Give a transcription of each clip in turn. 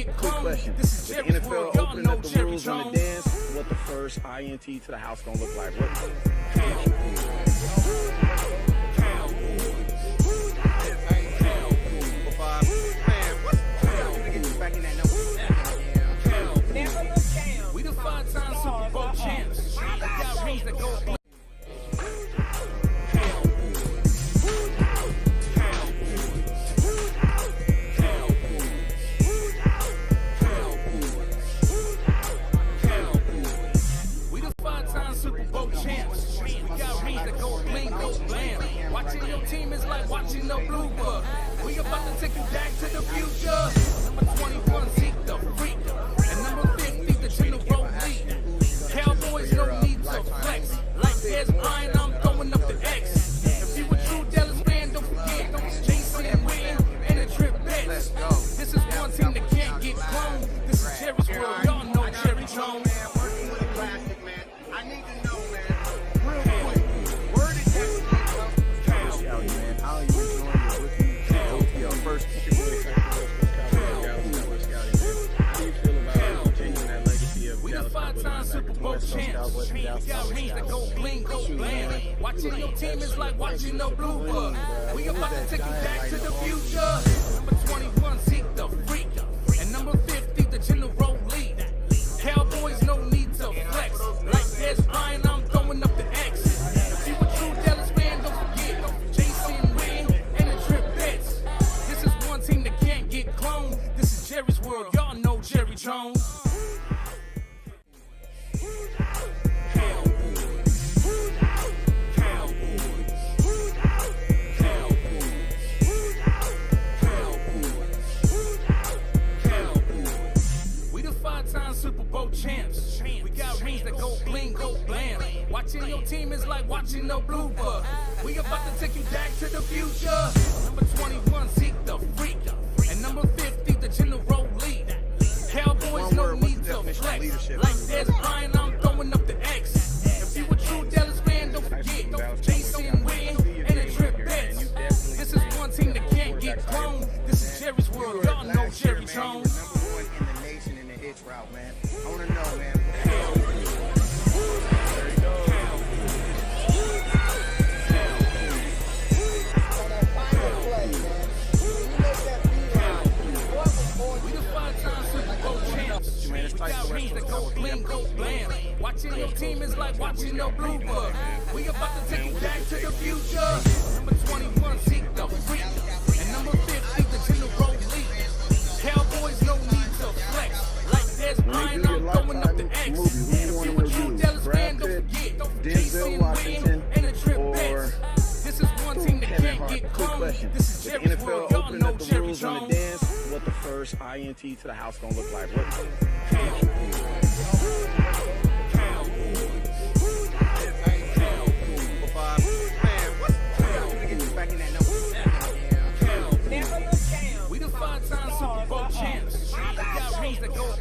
get quick question. With the NFL opening up the rules on the dance, what the first INT to the house gonna look like? We the 5-time Super Bowl champs. We got rings that go. Super Bowl champs. We got rings that go bling, go blam. Watching your team is like watching the blooper. We about to take you back to the future. Number 21, Zeke the freak. And number 50, the general lead. Cowboys no need to flex. Like there's iron, I'm throwing up the X. If you a true Dallas fan, don't forget, don't Jason and win and a trip bets. This is one team that can't get cloned. This is Jerry's world, y'all know Jerry Jones. I need to know, man, real quick, where did you Coach Scouty, man, how are you enjoying your rookie OTL first? How do you feel about continuing that legacy of we the 5-time Super Bowl champs. We got rings that go bling, go blam. Watching your team is like watching the blooper. We about to take you back to the future. Number 21, Zeke the freak. And number 50, the general lead. Cowboys no need to flex. Like there's iron, I'm throwing up the X. If you a true Dallas fan, don't forget, don't Jason win and a trip bets. This is one team that can't get cloned. This is Jerry's world, y'all know Jerry Jones. Super Bowl champs. We got rings that go bling, go blam. Watching your team is like watching the blooper. We about to take you back to the future. Number 21, Zeke the freak. And number 50, the general lead. Cowboys no need to flex. Like there's iron, I'm throwing up the X. If you a true Dallas fan, don't forget, don't Jason win and a trip bets. This is one team that can't get cloned. This is Jerry's world, y'all know Jerry Jones. route, man. I want to know, man. Watching your team is like watching the blooper. We about to take you back to the future. Number 21, Zeke the freak. And number 50, the general lead. Cowboys no need to flex. Like there's iron, I'm throwing up the X. If you a true Dallas fan, don't forget. Jason win and a trip bets. This is one team that can't get cloned. This is Jerry's world, y'all know Jerry Jones. What the first INT to the house gonna look like? We the 5-time Super Bowl champs. We got rings that go.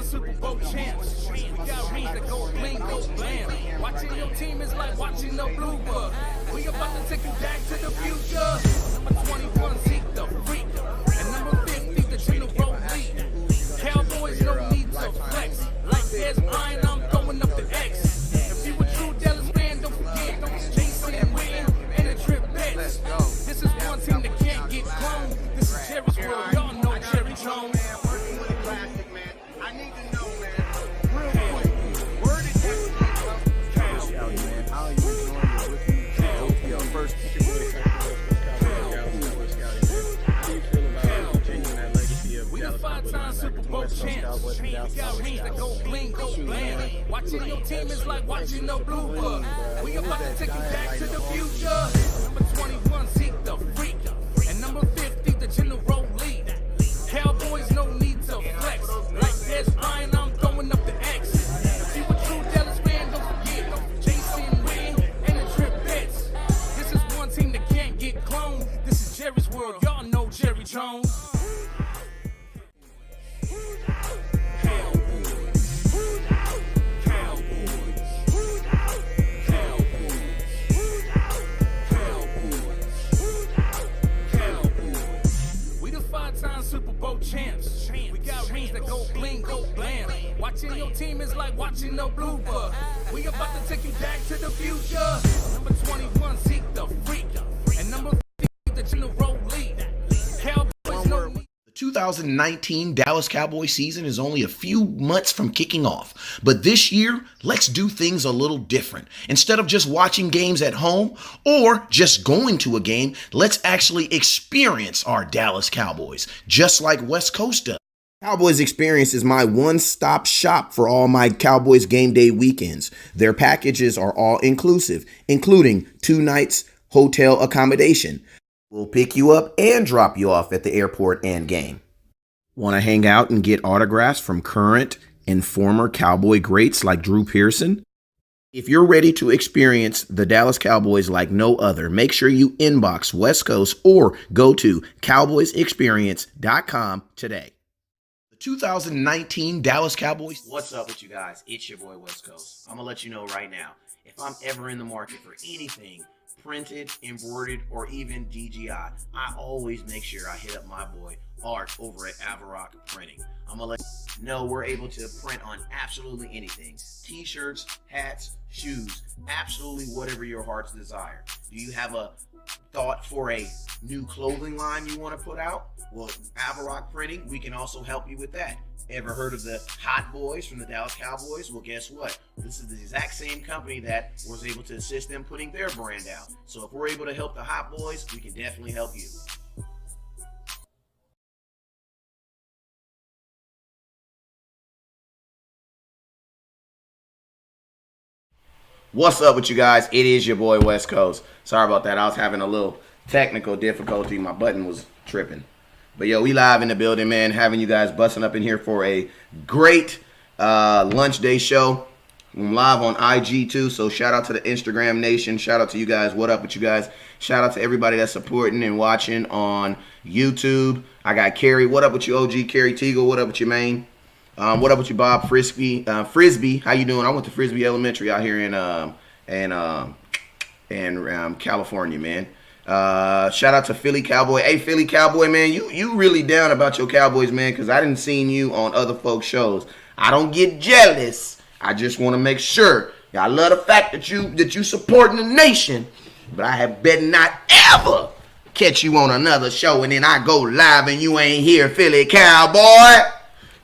Super Bowl champs. We got rings that go bling, go blam. Watching your team is like watching the blooper. We about to take you back to the future. Number 21, Zeke the freak. And number 50, the general lead. Cowboys no need to flex. Like there's iron, I'm throwing up the X. If you a true Dallas fan, don't forget, don't Jason win and a trip bets. This is one team that can't get cloned. This is Jerry's world, y'all know Jerry Jones. I need to know, man, real quick, where did you Coach Scouty, man, how are you enjoying your rookie OTL first? How do you feel about continuing that legacy of we the 5-time Super Bowl champs. We got rings that go bling, go blam. Watching your team is like watching the blooper. We about to take you back to the future. Number 21, Zeke the freak. And number 50, the general lead. Cowboys no need to flex. Like there's iron, I'm throwing up the X. If you a true Dallas fan, don't forget, don't Jason win and a trip bets. This is one team that can't get cloned. This is Jerry's world, y'all know Jerry Jones. go blam. Watching your team is like watching no blooper. We about to take you back to the future. Number 21, seek the freak. And number 50, the general lead. Cowboys no need. The 2019 Dallas Cowboys season is only a few months from kicking off, but this year, let's do things a little different. Instead of just watching games at home or just going to a game, let's actually experience our Dallas Cowboys, just like West Coast does. Cowboys Experience is my one-stop shop for all my Cowboys game day weekends. Their packages are all inclusive, including 2 nights hotel accommodation. We'll pick you up and drop you off at the airport and game. Want to hang out and get autographs from current and former Cowboy greats like Drew Pearson? If you're ready to experience the Dallas Cowboys like no other, make sure you inbox West Coast or go to cowboysexperience.com today. The 2019 Dallas Cowboys. What's up with you guys? It's your boy West Coast. I'm going to let you know right now, if I'm ever in the market for anything printed, embroidered, or even DGI, I always make sure I hit up my boy Art over at Avarock Printing. I'm gonna let you know we're able to print on absolutely anything. T-shirts, hats, shoes, absolutely whatever your heart's desire. Do you have a thought for a new clothing line you want to put out? Well, Avarock Printing, we can also help you with that. Ever heard of the Hot Boys from the Dallas Cowboys? Well, guess what? This is the exact same company that was able to assist them putting their brand out. So if we're able to help the Hot Boys, we can definitely help you. What's up with you guys? It is your boy West Coast. Sorry about that. I was having a little technical difficulty. My button was tripping. But yo, we live in the building, man. Having you guys busting up in here for a great lunch day show. I'm live on IG too, so shout out to the Instagram nation. Shout out to you guys. What up with you guys? Shout out to everybody that's supporting and watching on YouTube. I got Carrie. What up with you, OG Carrie Teagle? What up with you, man? What up with you, Bob Frisbee? Frisbee, how you doing? I went to Frisbee Elementary out here in California, man. Shout out to Philly Cowboy. Hey, Philly Cowboy, man, you really down about your Cowboys, man, because I didn't seen you on other folks' shows. I don't get jealous. I just want to make sure. I love the fact that you supporting the nation, but I have better not ever catch you on another show and then I go live and you ain't here, Philly Cowboy.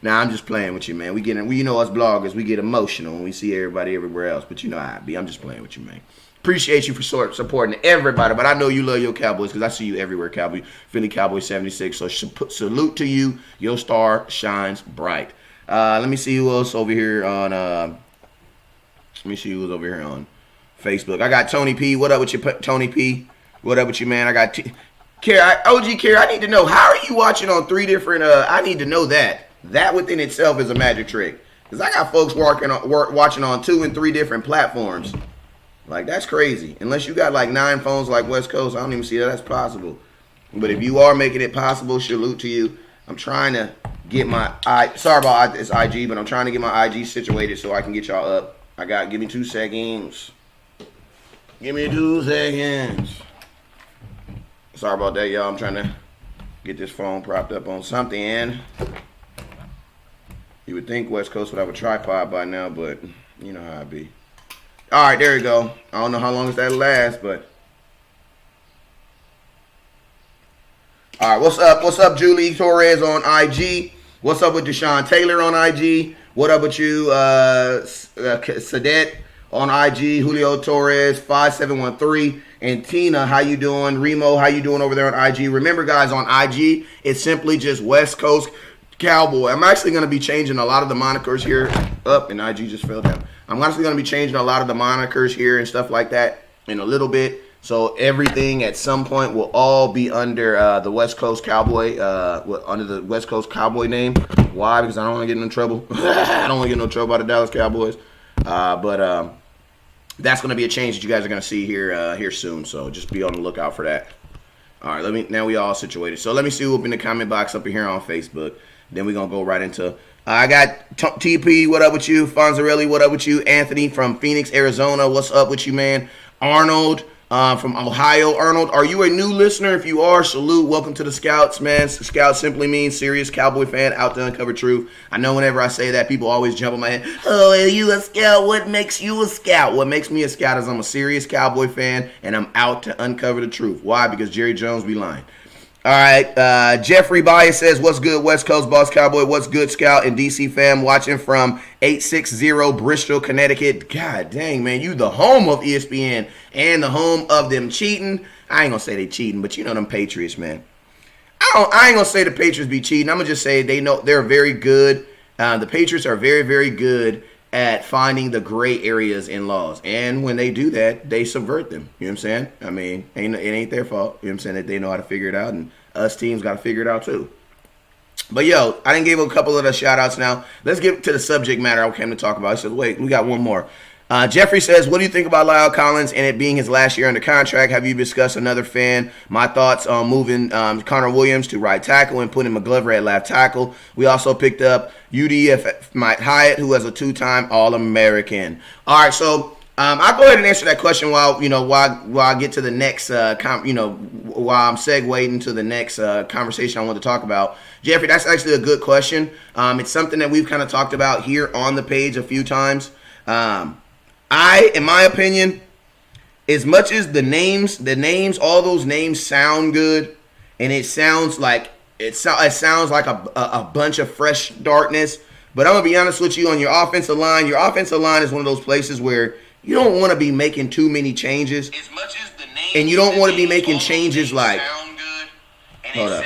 Nah, I'm just playing with you, man. You know us bloggers, we get emotional when we see everybody everywhere else, but you know how I be. I'm just playing with you, man. Appreciate you for supporting everybody, but I know you love your Cowboys because I see you everywhere, Cowboy. Philly Cowboy 76. So salute to you. Your star shines bright. Let me see who else over here on. Let me see who's over here on Facebook. I got Tony P. What up with you, Tony P? What up with you, man? I got OG Care. I need to know, how are you watching on 3 different? I need to know that. That within itself is a magic trick, because I got folks watching on 2 and 3 different platforms. Like, that's crazy. Unless you got like 9 phones like West Coast, I don't even see that that's possible. But if you are making it possible, salute to you. I'm trying to get my sorry about this IG, but I'm trying to get my IG situated so I can get y'all up. Give me 2 seconds. Give me 2 seconds. Sorry about that, y'all. I'm trying to get this phone propped up on something. You would think West Coast would have a tripod by now, but you know how it be. All right, there you go. I don't know how long that'll last, but. All right, what's up? What's up, Julie Torres on IG? What's up with Deshaun Taylor on IG? What up with you, Sadet on IG? Julio Torres 5713 and Tina, how you doing? Remo, how you doing over there on IG? Remember, guys, on IG, it's simply just West Coast Cowboy. I'm actually going to be changing a lot of the monikers here. And IG just fell down. I'm actually going to be changing a lot of the monikers here and stuff like that in a little bit. So everything at some point will all be under the West Coast Cowboy, under the West Coast Cowboy name. Why? Because I don't want to get in trouble. I don't want to get in no trouble by the Dallas Cowboys. But that's going to be a change that you guys are going to see here soon. So just be on the lookout for that. All right, now we all situated. So let me see who's up in the comment box up here on Facebook. Then we're going to go right into, I got TP, what up with you? Fonzarelli, what up with you? Anthony from Phoenix, Arizona, what's up with you, man? Arnold, from Ohio. Arnold, are you a new listener? If you are, salute. Welcome to the Scouts, man. Scout simply means serious Cowboy fan out to uncover truth. I know whenever I say that, people always jump on my head. Oh, are you a scout? What makes you a scout? What makes me a scout is I'm a serious Cowboy fan, and I'm out to uncover the truth. Why? Because Jerry Jones be lying. All right, Jeffrey Bias says, what's good, West Coast Boss Cowboy? What's good, Scout and DC fam? Watching from 860 Bristol, Connecticut. God dang, man, you the home of ESPN and the home of them cheating. I ain't gonna say they cheating, but you know them Patriots, man. I ain't gonna say the Patriots be cheating. I'm gonna just say they know they're very good. The Patriots are very, very good at finding the gray areas in laws. And when they do that, they subvert them. You know what I'm saying? I mean, it ain't their fault. You know what I'm saying? That they know how to figure it out, and us teams got to figure it out too. But, yo, I didn't give a couple of the shout-outs now. Let's get to the subject matter I came to talk about. I said, wait, we got one more. Jeffrey says, what do you think about Lyle Collins and it being his last year under contract? Have you discussed another fan? My thoughts on moving Connor Williams to right tackle and putting McGlover at left tackle. We also picked up UDF Mike Hyatt, who has a two-time All-American. All right, so I'll go ahead and answer that question while I get to the next, while I'm segueing into the next conversation I want to talk about. Jeffrey, that's actually a good question. It's something that we've kind of talked about here on the page a few times. In my opinion, as much as the names, all those names sound good, and it sounds like a bunch of fresh darkness. But I'm gonna be honest with you, on your offensive line is one of those places where you don't want to be making too many changes. As much as the names, and you don't want to be making changes like. Hold up.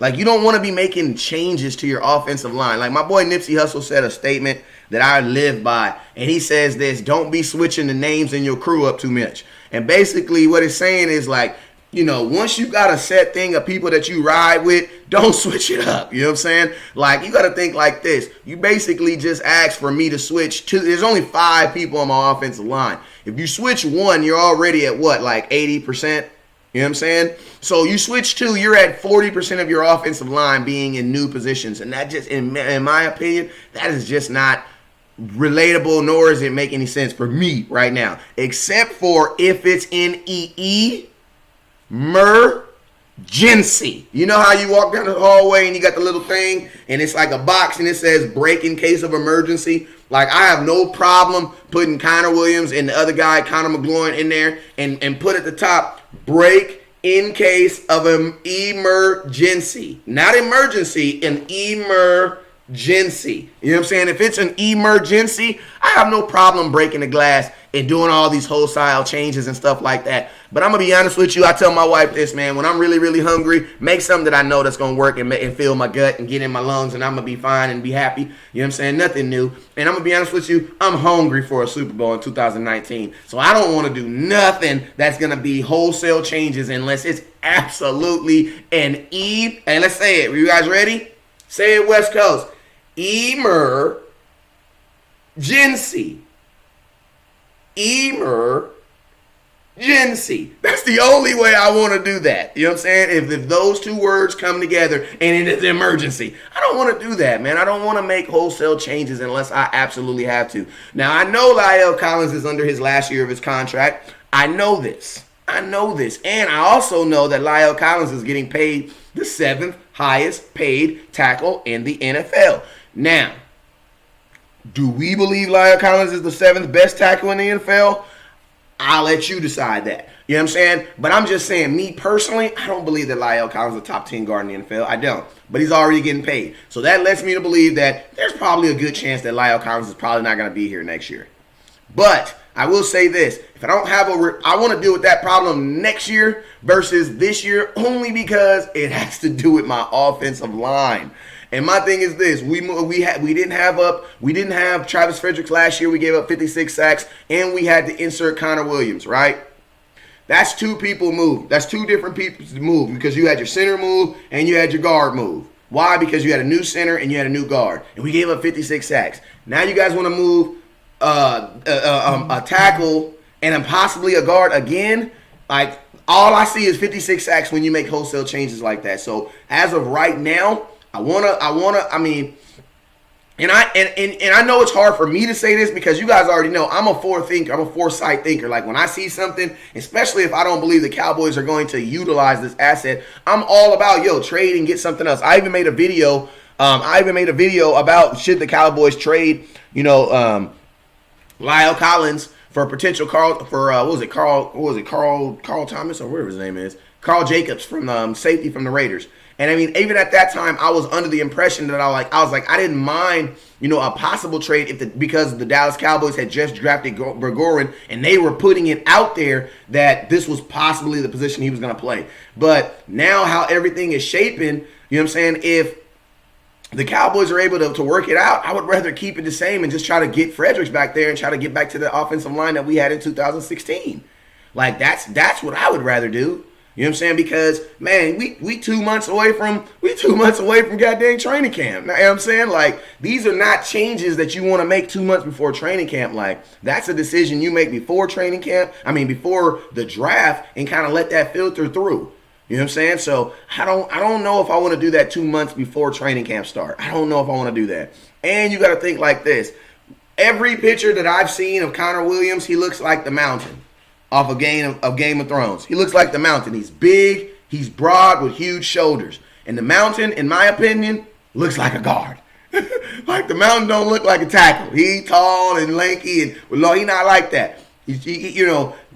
Like, you don't want to be making changes to your offensive line. Like, my boy Nipsey Hussle said a statement that I live by, and he says this: don't be switching the names in your crew up too much. And basically what it's saying is, like, you know, once you got a set thing of people that you ride with, don't switch it up. You know what I'm saying? Like, you got to think like this. You basically just asked for me to switch two. There's only 5 people on my offensive line. If you switch one, you're already at what, like 80%? You know what I'm saying? So you switch 2, you're at 40% of your offensive line being in new positions. And that just, in my opinion, that is just not relatable, nor does it make any sense for me right now. Except for if it's in emergency. You know how you walk down the hallway and you got the little thing and it's like a box and it says break in case of emergency? Like, I have no problem putting Connor Williams and the other guy, Connor McGloin, in there and put at the top, break in case of an emergency. Not emergency, an emergency. You know what I'm saying? If it's an emergency, I have no problem breaking the glass and doing all these wholesale changes and stuff like that. But I'm going to be honest with you. I tell my wife this, man. When I'm really, really hungry, make something that I know that's going to work and fill my gut and get in my lungs, and I'm going to be fine and be happy. You know what I'm saying? Nothing new. And I'm going to be honest with you. I'm hungry for a Super Bowl in 2019. So I don't want to do nothing that's going to be wholesale changes unless it's absolutely an and let's say it. Are you guys ready? Say it, West Coast. Emergency. Emergency. That's the only way I want to do that. You know what I'm saying? If those two words come together and it is emergency. I don't want to do that, man. I don't want to make wholesale changes unless I absolutely have to. Now, I know Lyle Collins is under his last year of his contract. I know this. And I also know that Lyle Collins is getting paid the 7th highest paid tackle in the NFL. Now, do we believe Lyle Collins is the 7th best tackle in the NFL? I'll let you decide that. You know what I'm saying? But I'm just saying, me personally, I don't believe that Lyle Collins is a top 10 guard in the NFL. I don't. But he's already getting paid. So that lets me to believe that there's probably a good chance that Lyle Collins is probably not going to be here next year. But I will say this. If I don't have I want to deal with that problem next year versus this year, only because it has to do with my offensive line. And my thing is this: we didn't have Travis Fredericks last year. We gave up 56 sacks, and we had to insert Connor Williams. Right? That's 2 people move. That's 2 different people move because you had your center move and you had your guard move. Why? Because you had a new center and you had a new guard, and we gave up 56 sacks. Now you guys want to move a tackle and possibly a guard again? Like, all I see is 56 sacks when you make wholesale changes like that. So as of right now, I And I know it's hard for me to say this because you guys already know I'm a foresight thinker. Like when I see something, especially if I don't believe the Cowboys are going to utilize this asset, I'm all about trade and get something else. I even made a video. About should the Cowboys trade, Lyle Collins for potential Carl Thomas or whatever his name is, Carl Jacobs from safety from the Raiders. And I mean, even at that time, I was under the impression that I didn't mind, a possible trade because the Dallas Cowboys had just drafted Gregorin and they were putting it out there that this was possibly the position he was going to play. But now how everything is shaping, if the Cowboys are able to work it out, I would rather keep it the same and just try to get Fredericks back there and try to get back to the offensive line that we had in 2016. Like that's what I would rather do. You know what I'm saying? Because, man, we 2 months away from goddamn training camp. Now, you know what I'm saying? Like, these are not changes that you want to make 2 months before training camp. Like, that's a decision you make before training camp. Before the draft, and kind of let that filter through. You know what I'm saying? So, I don't know if I want to do that 2 months before training camp start. I don't know if I want to do that. And you got to think like this. Every picture that I've seen of Connor Williams, he looks like the Mountain. Off of Game of Thrones. He looks like the Mountain. He's big, he's broad with huge shoulders. And the Mountain, in my opinion, looks like a guard. Like the Mountain don't look like a tackle. He tall and lanky, and he not like that.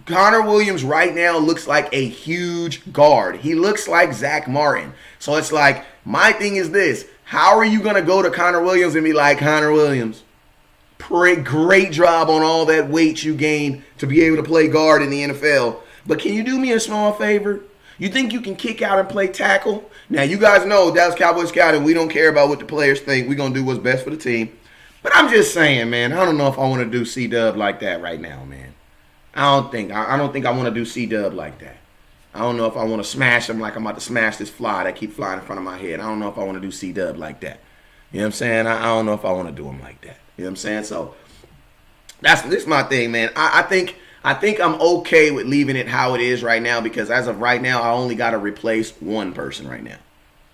Connor Williams right now looks like a huge guard. He looks like Zach Martin. So it's like, my thing is this. How are you going to go to Connor Williams and be like, Connor Williams, great job on all that weight you gained to be able to play guard in the NFL. But can you do me a small favor? You think you can kick out and play tackle? Now, you guys know Dallas Cowboys scouting, we don't care about what the players think. We're going to do what's best for the team. But I'm just saying, man, I don't know if I want to do C-Dub like that right now, man. I don't think I want to do C-Dub like that. I don't know if I want to smash him like I'm about to smash this fly that keep flying in front of my head. I don't know if I want to do C-Dub like that. You know what I'm saying? I don't know if I want to do him like that. You know what I'm saying? So this is my thing, man. I think I'm okay with leaving it how it is right now because as of right now, I only got to replace one person right now.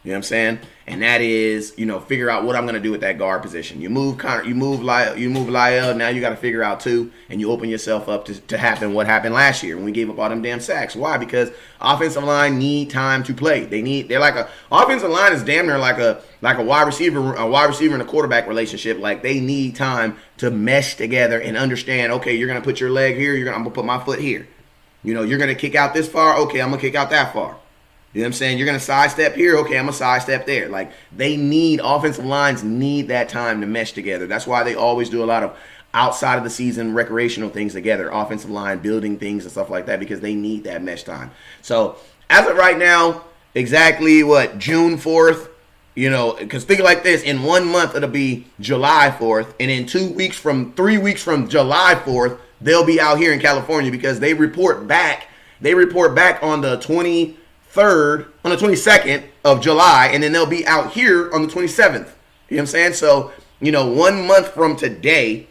You know what I'm saying? And that is, figure out what I'm going to do with that guard position. You move Lyle, now you got to figure out two, and you open yourself up to happen what happened last year when we gave up all them damn sacks. Why? Because offensive line need time to play. Offensive line is damn near like a wide receiver and a quarterback relationship. Like they need time to mesh together and understand, okay, you're going to put your leg here, I'm going to put my foot here. You're going to kick out this far, okay, I'm going to kick out that far. You know what I'm saying? You're going to sidestep here. Okay, I'm going to sidestep there. Like, offensive lines need that time to mesh together. That's why they always do a lot of outside of the season recreational things together. Offensive line, building things and stuff like that because they need that mesh time. So, as of right now, exactly June 4th, because think like this. In 1 month, it'll be July 4th. And in 3 weeks from July 4th, they'll be out here in California because they report back on the 22nd of July, and then they'll be out here on the 27th. You know what I'm saying? So, 1 month from today,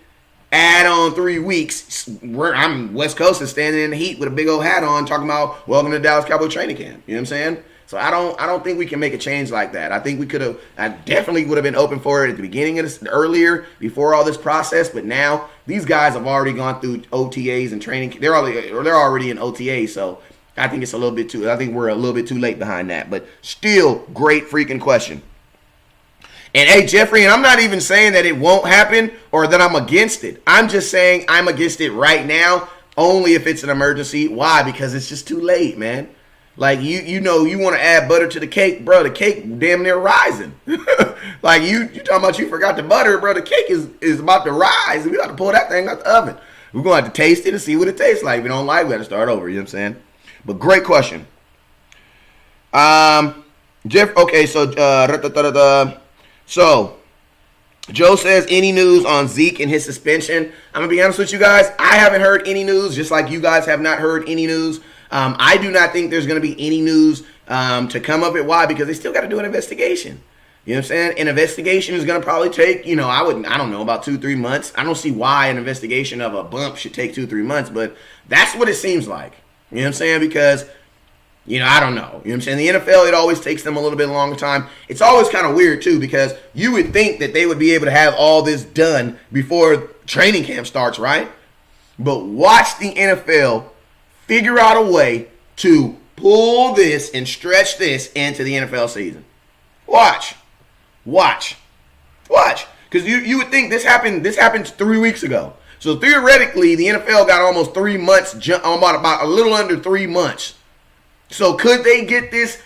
add on 3 weeks, I'm West Coast is standing in the heat with a big old hat on talking about welcome to Dallas Cowboy training camp. You know what I'm saying? So I don't think we can make a change like that. I think I definitely would have been open for it at the beginning of this, earlier, before all this process, but now these guys have already gone through OTAs and training. They're already in OTA, so I think we're a little bit too late behind that, but still great freaking question. And hey, Jeffrey, and I'm not even saying that it won't happen or that I'm against it. I'm just saying I'm against it right now, only if it's an emergency. Why? Because it's just too late, man. Like, you want to add butter to the cake, bro. The cake damn near rising. Like, you talking about you forgot the butter, bro. The cake is about to rise. We got to pull that thing out the oven. We're going to have to taste it and see what it tastes like. If we don't like it, we got to start over. You know what I'm saying? But great question. Jeff, okay, so Joe says, any news on Zeke and his suspension? I'm going to be honest with you guys. I haven't heard any news, just like you guys have not heard any news. I do not think there's going to be any news to come of it. Why? Because they still got to do an investigation. You know what I'm saying? An investigation is going to probably take, I don't know, about 2-3 months. I don't see why an investigation of a bump should take 2-3 months, but that's what it seems like. You know what I'm saying? Because I don't know. You know what I'm saying? The NFL, it always takes them a little bit longer time. It's always kind of weird, too, because you would think that they would be able to have all this done before training camp starts, right? But watch the NFL figure out a way to pull this and stretch this into the NFL season. Watch. Because you would think this happened 3 weeks ago. So theoretically, the NFL got almost 3 months, about a little under 3 months. So could they get this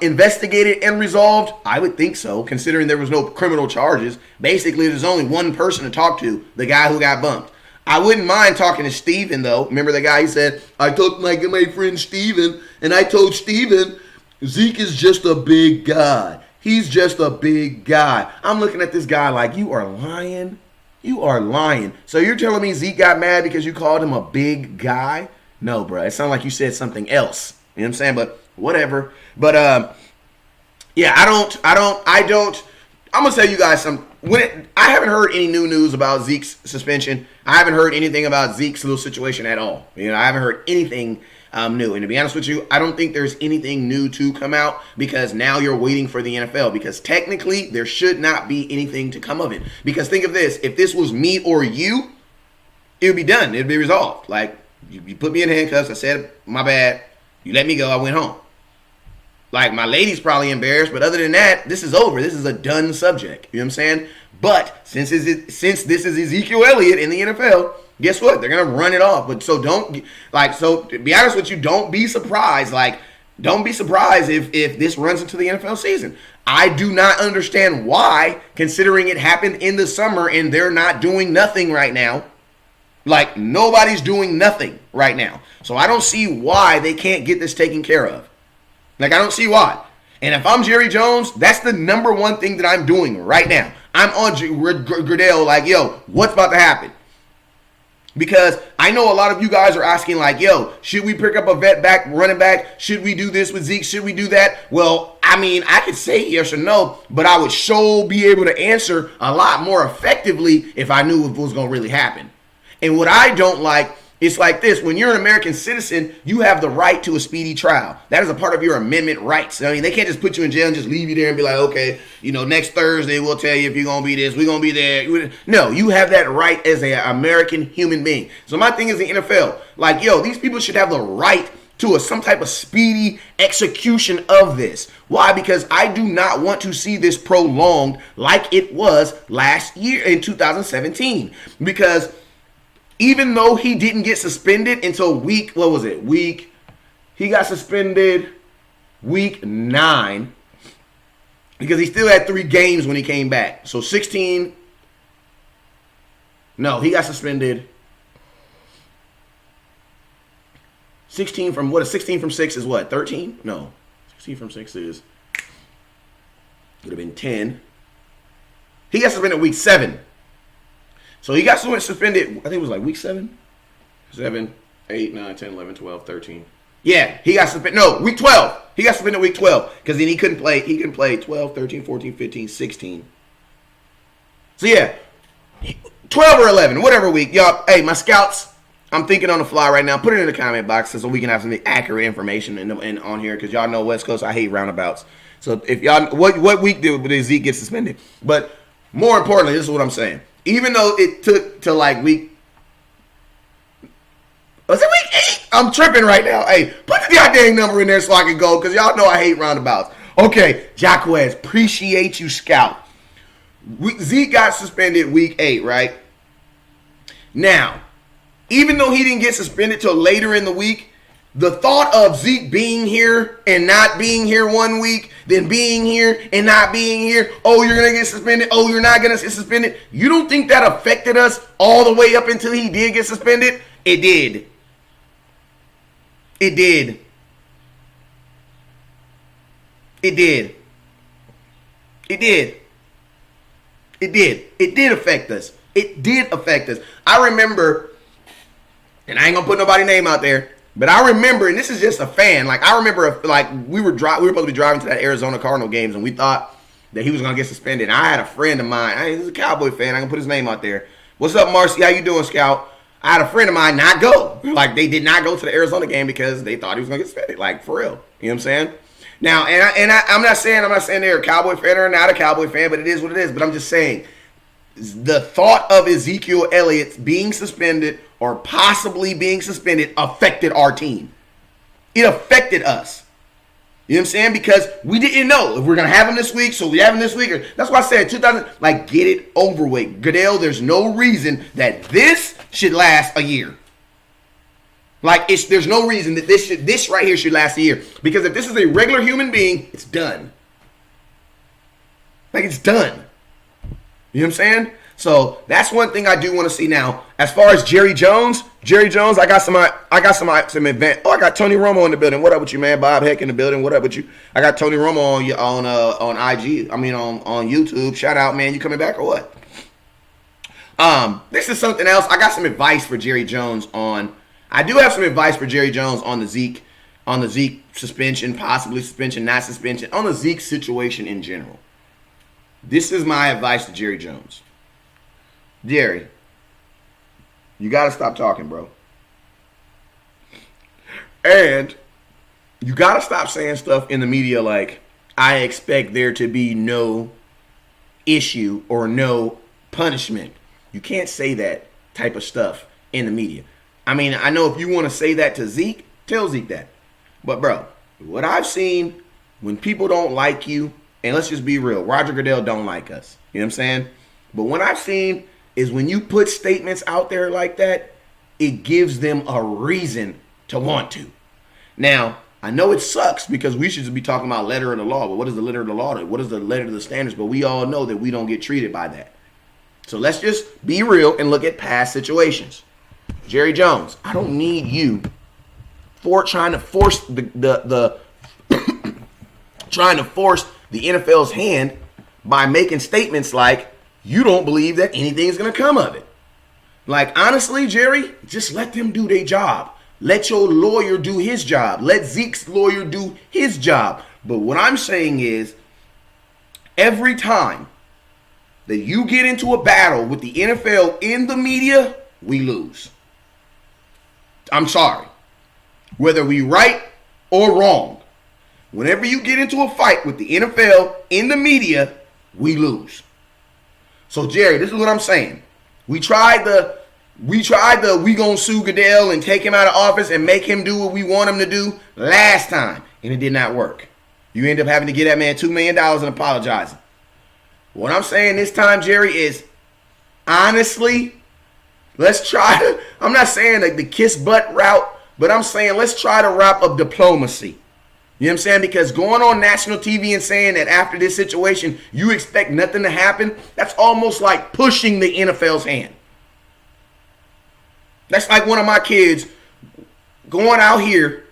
investigated and resolved? I would think so, considering there was no criminal charges. Basically, there's only one person to talk to, the guy who got bumped. I wouldn't mind talking to Steven, though. Remember the guy, he said, I told my friend Steven, and I told Steven, Zeke is just a big guy. He's just a big guy. I'm looking at this guy like, you are lying. You are lying. So you're telling me Zeke got mad because you called him a big guy? No, bro. It sounded like you said something else. You know what I'm saying? But whatever. But yeah, I'm gonna tell you guys I haven't heard any new news about Zeke's suspension. I haven't heard anything about Zeke's little situation at all. I haven't heard anything new. And to be honest with you, I don't think there's anything new to come out, because now you're waiting for the NFL, because technically there should not be anything to come of it. Because think of this, if this was me or you, it would be done. It would be resolved. Like, you put me in handcuffs, I said, my bad. You let me go, I went home. Like, my lady's probably embarrassed, but other than that, this is over. This is a done subject. You know what I'm saying? But since this is Ezekiel Elliott in the NFL, guess what? They're going to run it off. But so to be honest with you, don't be surprised. Like, don't be surprised if this runs into the NFL season. I do not understand why, considering it happened in the summer and they're not doing nothing right now. Like, nobody's doing nothing right now. So I don't see why they can't get this taken care of. Like, I don't see why. And if I'm Jerry Jones, that's the number one thing that I'm doing right now. I'm on Gradell like, yo, what's about to happen? Because I know a lot of you guys are asking like, yo, should we pick up a running back? Should we do this with Zeke? Should we do that? Well, I mean, I could say yes or no, but I would be able to answer a lot more effectively if I knew if it was going to really happen. And what I don't like, it's like this. When you're an American citizen, you have the right to a speedy trial. That is a part of your amendment rights. I mean, they can't just put you in jail and just leave you there and be like, okay, next Thursday we'll tell you if you're going to be this, we're going to be there. No, you have that right as an American human being. So my thing is the NFL. Like, yo, these people should have the right to some type of speedy execution of this. Why? Because I do not want to see this prolonged like it was last year in 2017. Because even though he didn't get suspended until he got suspended week 9 because he still had 3 games when he came back. So 16, no, he got suspended 16 from 16 from 6 is what, 13? No, 16 from 6 is, would have been 10. He got suspended week 7. So he got suspended, I think it was like week 7, 8, 9, 10, 11, 12, 13. Yeah, he got suspended. No, week 12. He got suspended week 12 because then he couldn't play. He couldn't play 12, 13, 14, 15, 16. So yeah, 12 or 11, whatever week. Y'all, hey, my scouts, I'm thinking on the fly right now. Put it in the comment box so we can have some accurate information in on here, because y'all know West Coast, I hate roundabouts. So if y'all, what week did Zeke get suspended? But more importantly, this is what I'm saying. Even though it took to like week, was it week 8? I'm tripping right now. Hey, put the goddamn number in there so I can go, because y'all know I hate roundabouts. Okay, Jacquez, appreciate you, Scout. Zeke got suspended week 8, right? Now, even though he didn't get suspended till later in the week, the thought of Zeke being here and not being here one week, then being here and not being here, oh, you're going to get suspended, oh, you're not going to get suspended, you don't think that affected us all the way up until he did get suspended? It did. It did. It did. It did. It did. It did affect us. It did affect us. I remember, and I ain't going to put nobody's name out there, but I remember, and this is just a fan, like I remember, like we were supposed to be driving to that Arizona Cardinal games, and we thought that he was going to get suspended. And I had a friend of mine, he's a Cowboy fan, I can put his name out there. What's up, Marcy? How you doing, Scout? I had a friend of mine not go. Like, they did not go to the Arizona game because they thought he was going to get suspended. Like, for real. You know what I'm saying? Now, I'm not saying they're a Cowboy fan or not a Cowboy fan, but it is what it is. But I'm just saying, the thought of Ezekiel Elliott being suspended or possibly being suspended affected our team. It affected us. You know what I'm saying? Because we didn't know if we're going to have him this week, so we have him this week. That's why I said 2000, like, get it over with. Goodell, there's no reason that this should last a year. Like, there's no reason that this right here should last a year. Because if this is a regular human being, it's done. Like, it's done. You know what I'm saying? So that's one thing I do want to see now. As far as Jerry Jones, I got some event. Oh, I got Tony Romo in the building. What up with you, man? Bob Heck in the building. What up with you? I got Tony Romo on IG. I mean on YouTube. Shout out, man. You coming back or what? This is something else. I got some advice for Jerry Jones on. I do have some advice for Jerry Jones on the Zeke suspension, possibly suspension, not suspension, on the Zeke situation in general. This is my advice to Jerry Jones. Jerry, you got to stop talking, bro. And you got to stop saying stuff in the media like, I expect there to be no issue or no punishment. You can't say that type of stuff in the media. I mean, I know if you want to say that to Zeke, tell Zeke that. But, bro, what I've seen when people don't like you, and let's just be real, Roger Goodell don't like us. You know what I'm saying? But what I've seen is when you put statements out there like that, it gives them a reason to want to. Now, I know it sucks because we should just be talking about letter of the law. But what is the letter of the law? What is the letter of the standards? But we all know that we don't get treated by that. So let's just be real and look at past situations. Jerry Jones, I don't need you for trying to force trying to force the NFL's hand by making statements like you don't believe that anything is going to come of it. Like, honestly, Jerry, just let them do their job. Let your lawyer do his job. Let Zeke's lawyer do his job. But what I'm saying is, every time that you get into a battle with the NFL in the media, we lose. I'm sorry. Whether we right or wrong, whenever you get into a fight with the NFL in the media, we lose. So, Jerry, this is what I'm saying. We tried the we gonna sue Goodell and take him out of office and make him do what we want him to do last time, and it did not work. You end up having to give that man $2 million and apologizing. What I'm saying this time, Jerry, is honestly, let's try to, I'm not saying like the kiss butt route, but I'm saying let's try to wrap up diplomacy. You know what I'm saying? Because going on national TV and saying that after this situation, you expect nothing to happen, that's almost like pushing the NFL's hand. That's like one of my kids going out here,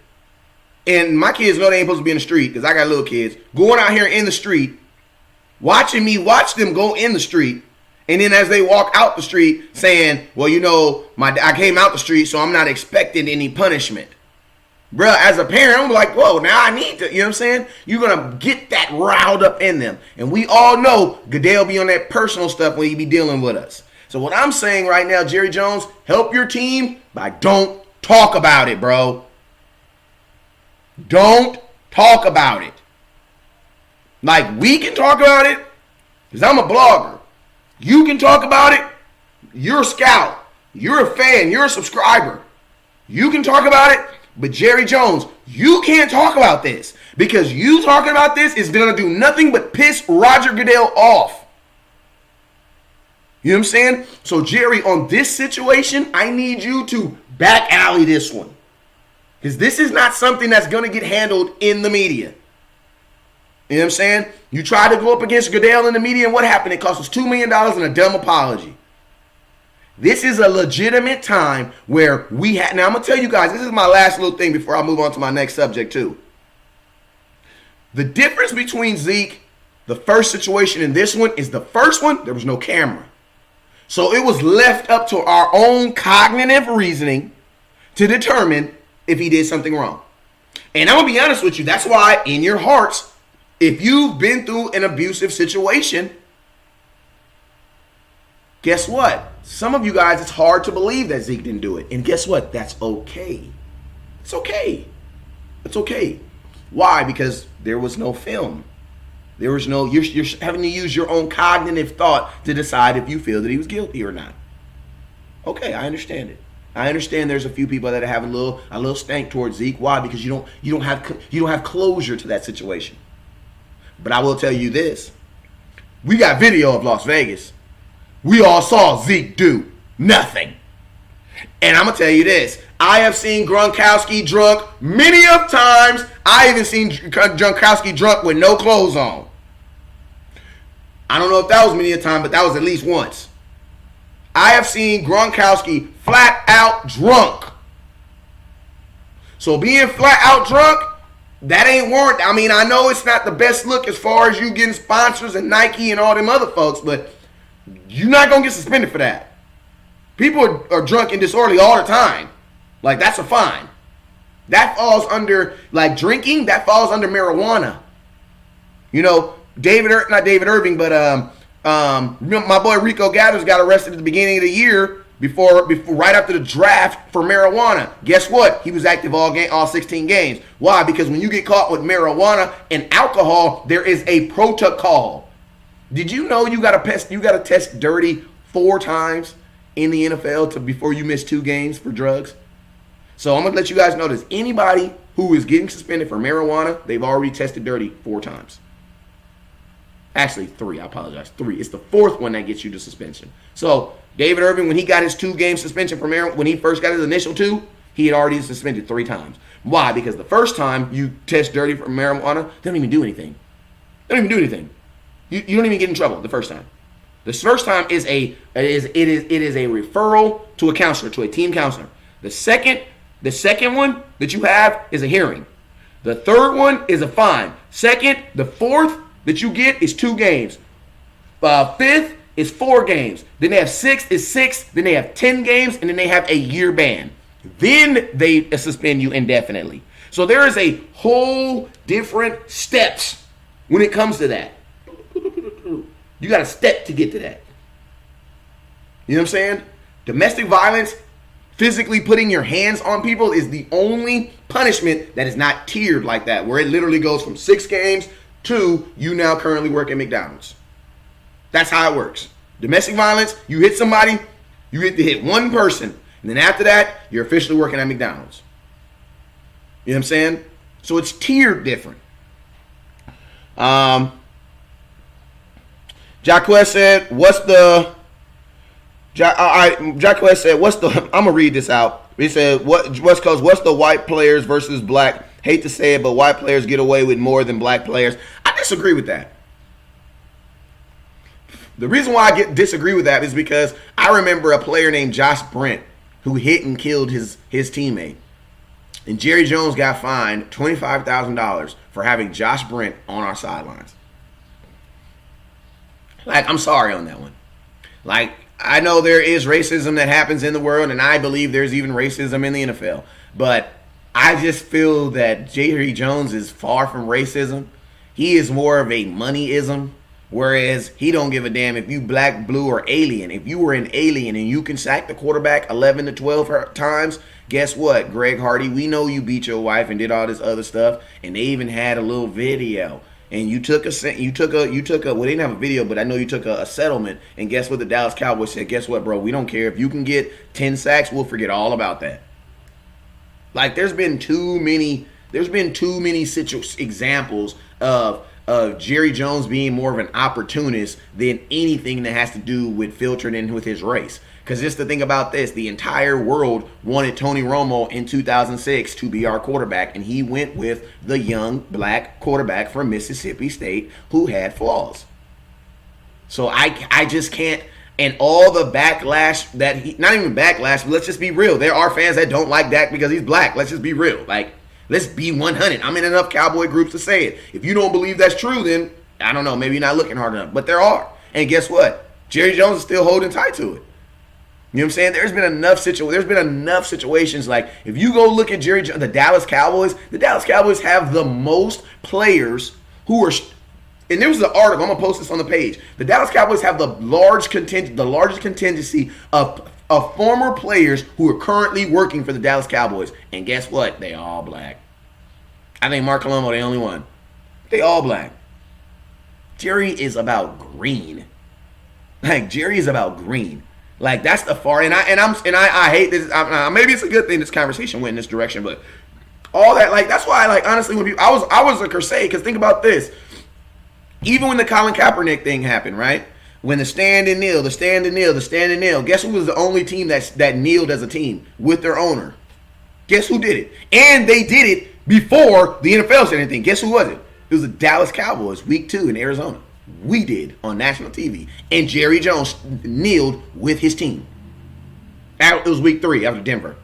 and my kids know they ain't supposed to be in the street because I got little kids, going out here in the street, watching me watch them go in the street, and then as they walk out the street saying, well, you know, I came out the street, so I'm not expecting any punishment. Bruh, as a parent, I'm like, whoa, now I need to, you know what I'm saying? You're going to get that riled up in them. And we all know Goodell be on that personal stuff when he be dealing with us. So what I'm saying right now, Jerry Jones, help your team by don't talk about it, bro. Don't talk about it. Like, we can talk about it because I'm a blogger. You can talk about it. You're a scout. You're a fan. You're a subscriber. You can talk about it. But Jerry Jones, you can't talk about this because you talking about this is going to do nothing but piss Roger Goodell off. You know what I'm saying? So, Jerry, on this situation, I need you to back alley this one. Because this is not something that's going to get handled in the media. You know what I'm saying? You tried to go up against Goodell in the media, and what happened? It cost us $2 million and a dumb apology. This is a legitimate time where we have. Now, I'm going to tell you guys, this is my last little thing before I move on to my next subject, too. The difference between Zeke, the first situation, and this one is the first one, there was no camera. So it was left up to our own cognitive reasoning to determine if he did something wrong. And I'm going to be honest with you. That's why in your hearts, if you've been through an abusive situation, guess what? some of you guys, it's hard to believe that Zeke didn't do it. And guess what? That's okay. It's okay. It's okay. Why? Because there was no film. There was no, you're having to use your own cognitive thought to decide if you feel that he was guilty or not. Okay, I understand it. I understand there's a few people that have a little stank towards Zeke. Why? Because you don't have closure to that situation. But I will tell you this. We got video of Las Vegas. We all saw Zeke do nothing. And I'm going to tell you this. I have seen Gronkowski drunk many of times. I even seen Gronkowski drunk with no clothes on. I don't know if that was many a time, but that was at least once. I have seen Gronkowski flat out drunk. So being flat out drunk, that ain't warrant. I mean, I know it's not the best look as far as you getting sponsors and Nike and all them other folks, but you're not going to get suspended for that. People are drunk and disorderly all the time. Like, that's a fine. That falls under, like, drinking, that falls under marijuana. You know, not David Irving, but my boy Rico Gathers got arrested at the beginning of the year before right after the draft for marijuana. Guess what? He was active all 16 games. Why? Because when you get caught with marijuana and alcohol, there is a protocol. Did you know you got to test dirty 4 times in the NFL before you miss 2 games for drugs? So I'm gonna let you guys know this. Anybody who is getting suspended for marijuana, they've already tested dirty 4 times. Actually, 3. I apologize. 3. It's the 4th one that gets you to suspension. So David Irving, when he got his 2-game suspension for marijuana, when he first got his initial 2, he had already suspended 3 times. Why? Because the first time you test dirty for marijuana, they don't even do anything. They don't even do anything. You don't even get in trouble the first time. The first time is a referral to a counselor, to a team counselor. The second one that you have is a hearing. The third one is a fine. The 4th that you get is 2 games. 5th is 4 games. Then they have 6th is 6. Then they have 10 games, and then they have a year ban. Then they suspend you indefinitely. So there is a whole different steps when it comes to that. You got a step to get to that. You know what I'm saying? Domestic violence, physically putting your hands on people is the only punishment that is not tiered like that, where it literally goes from 6 games to you now currently work at McDonald's. That's how it works. Domestic violence, you hit somebody, you get to hit one person, and then after that, you're officially working at McDonald's. You know what I'm saying? So it's tiered different. Jacquez said, Jacquez said, I'm going to read this out. He said, what's the white players versus black? Hate to say it, but white players get away with more than black players. I disagree with that. The reason why I disagree with that is because I remember a player named Josh Brent who hit and killed his teammate. And Jerry Jones got fined $25,000 for having Josh Brent on our sidelines. Like, I'm sorry on that one. Like, I know there is racism that happens in the world, and I believe there's even racism in the NFL. But I just feel that Jerry Jones is far from racism. He is more of a moneyism, whereas he don't give a damn if you black, blue, or alien. If you were an alien and you can sack the quarterback 11 to 12 times, guess what, Greg Hardy? We know you beat your wife and did all this other stuff, and they even had a little video. And well, they didn't have a video, but I know you took a settlement. And guess what the Dallas Cowboys said? Guess what, bro? We don't care. If you can get 10 sacks, we'll forget all about that. Like, there's been too many examples of Jerry Jones being more of an opportunist than anything that has to do with filtering in with his race. Because just the thing about this, the entire world wanted Tony Romo in 2006 to be our quarterback, and he went with the young black quarterback from Mississippi State who had flaws. So I just can't, and all the backlash that not even backlash, but let's just be real. There are fans that don't like Dak because he's black. Let's just be real. Like, let's be 100. I'm in enough Cowboy groups to say it. If you don't believe that's true, then I don't know. Maybe you're not looking hard enough. But there are. And guess what? Jerry Jones is still holding tight to it. You know what I'm saying? There's been enough situations. Like, if you go look at the Dallas Cowboys have the most players who are And there was an article. I'm gonna post this on the page. The Dallas Cowboys have the largest contingency of former players who are currently working for the Dallas Cowboys. And guess what? They all black. I think Mark Colombo, the only one. They all black. Jerry is about green. Like, Jerry is about green. Like, that's the far. And I hate this. Maybe it's a good thing this conversation went in this direction, but all that, like, that's why, like, honestly, when people, I was a crusade, because think about this. Even when the Colin Kaepernick thing happened, right? When the stand and kneel, guess who was the only team that kneeled as a team with their owner? Guess who did it? And they did it before the NFL said anything. Guess who was it? It was the Dallas Cowboys, week 2 in Arizona. We did on national TV. And Jerry Jones kneeled with his team. It was week 3 after Denver.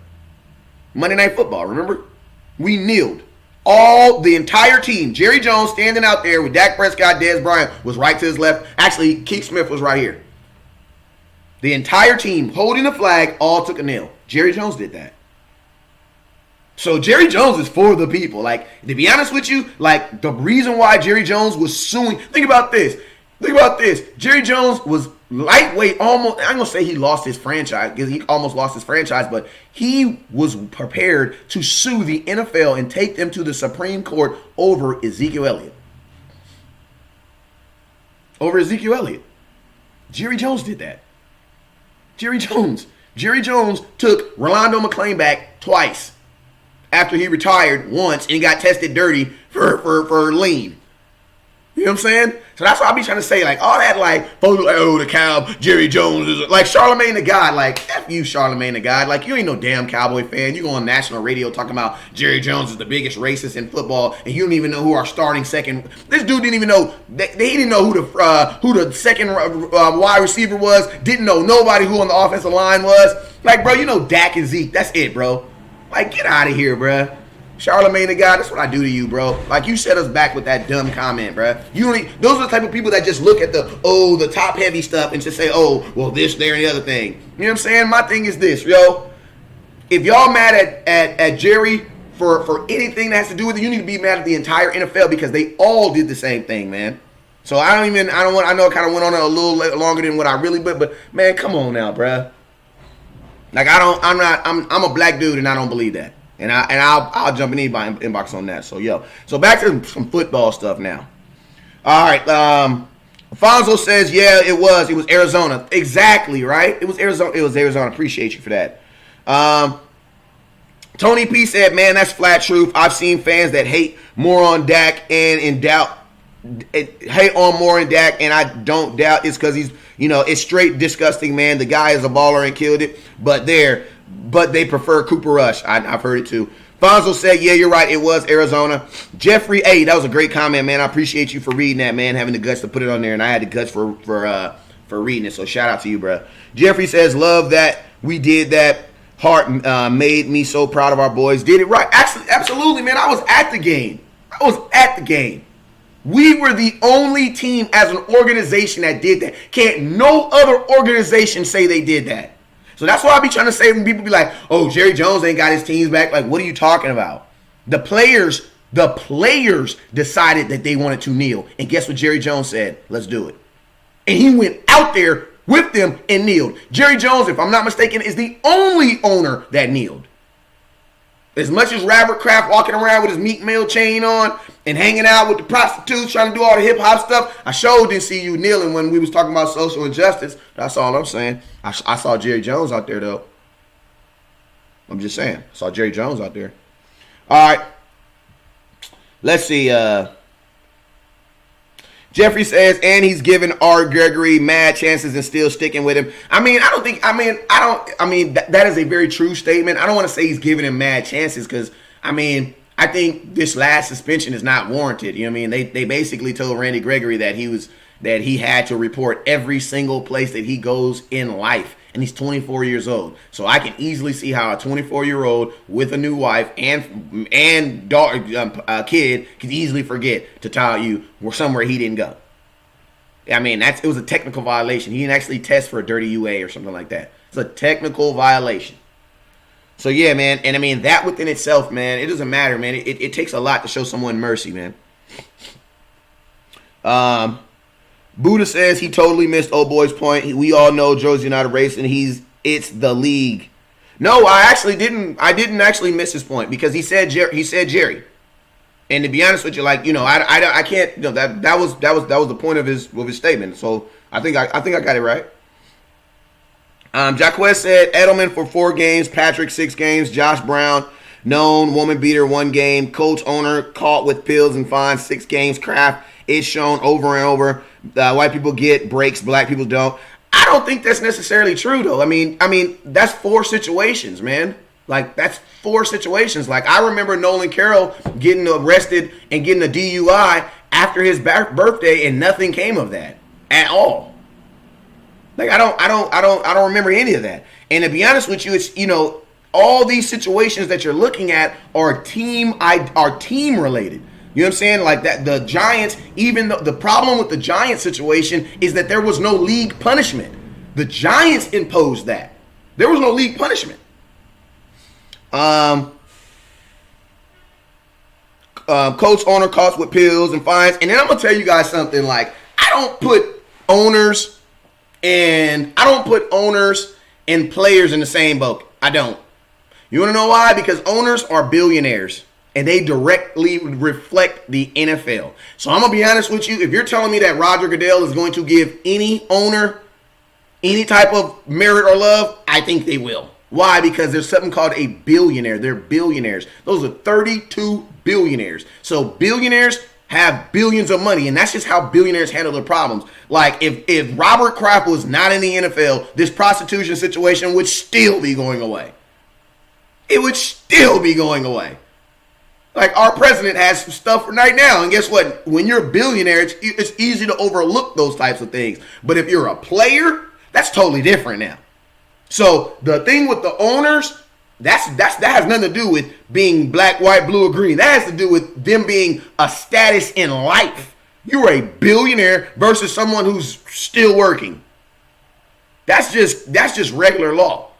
Monday Night Football, remember? We kneeled. The entire team. Jerry Jones standing out there with Dak Prescott, Dez Bryant was right to his left. Actually, Keith Smith was right here. The entire team holding the flag all took a kneel. Jerry Jones did that. So Jerry Jones is for the people. Like, to be honest with you, like, the reason why Jerry Jones was suing, think about this. Jerry Jones was lightweight, almost, I'm going to say he lost his franchise, because he almost lost his franchise, but he was prepared to sue the NFL and take them to the Supreme Court over Ezekiel Elliott. Jerry Jones did that. Jerry Jones took Rolando McClain back twice after he retired once and got tested dirty for lean. You know what I'm saying? So that's why I be trying to say, like, all that, like, oh, the cow, Jerry Jones is, like, Charlemagne the God, like, F you, Charlemagne the God. Like, you ain't no damn Cowboy fan. You go on national radio talking about Jerry Jones is the biggest racist in football, and you don't even know who our starting second. This dude didn't even know. They didn't know who the second wide receiver was. Didn't know nobody who on the offensive line was. Like, bro, you know Dak and Zeke. That's it, bro. Like, get out of here, bro. Charlemagne the God, that's what I do to you, bro. Like, you set us back with that dumb comment, bro. Those are the type of people that just look at the top heavy stuff and just say, oh, well, this, there, and the other thing. You know what I'm saying? My thing is this, yo. If y'all mad at Jerry for anything that has to do with it, you need to be mad at the entire NFL, because they all did the same thing, man. So I know it kind of went on a little longer than what I really, but man, come on now, bro. Like, I'm a black dude and I don't believe that. And I'll jump in anybody inbox on that. So, So back to some football stuff now. All right. Alfonso says, yeah, it was Arizona. Exactly, right? It was Arizona. Appreciate you for that. Tony P said, man, that's flat truth. I've seen fans that hate more on Dak and I don't doubt it's because he's, it's straight disgusting, man. The guy is a baller and killed it. But they prefer Cooper Rush. I've heard it too. Fonzo said, yeah, you're right. It was Arizona. Jeffrey A., that was a great comment, man. I appreciate you for reading that, man, having the guts to put it on there. And I had the guts for reading it. So shout out to you, bro. Jeffrey says, love that we did that. Heart made me so proud of our boys. Did it right. Absolutely, man. I was at the game. We were the only team as an organization that did that. Can't no other organization say they did that. So that's why I be trying to say when people be like, oh, Jerry Jones ain't got his teams back. Like, what are you talking about? The players decided that they wanted to kneel. And guess what Jerry Jones said? Let's do it. And he went out there with them and kneeled. Jerry Jones, if I'm not mistaken, is the only owner that kneeled. As much as Robert Kraft walking around with his Meek Mill chain on and hanging out with the prostitutes trying to do all the hip-hop stuff, I sure didn't see you kneeling when we was talking about social injustice. That's all I'm saying. I saw Jerry Jones out there, though. I'm just saying. I saw Jerry Jones out there. All right. Let's see. Jeffrey says, and he's giving R. Gregory mad chances and still sticking with him. That is a very true statement. I don't want to say he's giving him mad chances because, I think this last suspension is not warranted. You know what I mean? They basically told Randy Gregory that he had to report every single place that he goes in life. And he's 24 years old. So I can easily see how a 24-year-old with a new wife and daughter, kid can easily forget to tell you somewhere he didn't go. It was a technical violation. He didn't actually test for a dirty UA or something like that. It's a technical violation. So yeah, man. And that within itself, man, it doesn't matter, man. It takes a lot to show someone mercy, man. Buddha says he totally missed old boy's point. We all know Joe's not a race, and it's the league. No, I actually didn't. I didn't actually miss his point because he said Jerry. And to be honest with you, like, you know, I can't. You know, that was the point of his statement. So I think I got it right. Jacquez said Edelman for 4 games, Patrick 6 games, Josh Brown known woman beater 1 game, Colts owner caught with pills and fines 6 games. Kraft is shown over and over. White people get breaks, black people don't. I don't think that's necessarily true though. I mean that's 4 situations, man. Like, that's 4 situations. Like, I remember Nolan Carroll getting arrested and getting a DUI after his birthday, and nothing came of that at all. Like, I don't remember any of that. And to be honest with you, it's, you know, all these situations that you're looking at are team related. You know what I'm saying? Like, that the Giants, even though the problem with the Giants situation is that there was no league punishment. The Giants imposed that. There was no league punishment. Coach owner caught with pills and fines. And then I'm gonna tell you guys something. Like, I don't put owners and players in the same boat. I don't. You want to know why? Because owners are billionaires and they directly reflect the NFL. So I'm gonna be honest with you. If you're telling me that Roger Goodell is going to give any owner any type of merit or love, I think they will. Why? Because there's something called a billionaire. They're billionaires. Those are 32 billionaires. So billionaires have billions of money, and that's just how billionaires handle their problems. Like, if Robert Kraft was not in the NFL, this prostitution situation would still be going away. It would still be going away. Like, our president has some stuff right now, and guess what? When you're a billionaire, it's easy to overlook those types of things. But if you're a player, that's totally different now. So the thing with the owners, that has nothing to do with being black, white, blue, or green. That has to do with them being a status in life. You're a billionaire versus someone who's still working. That's just regular law.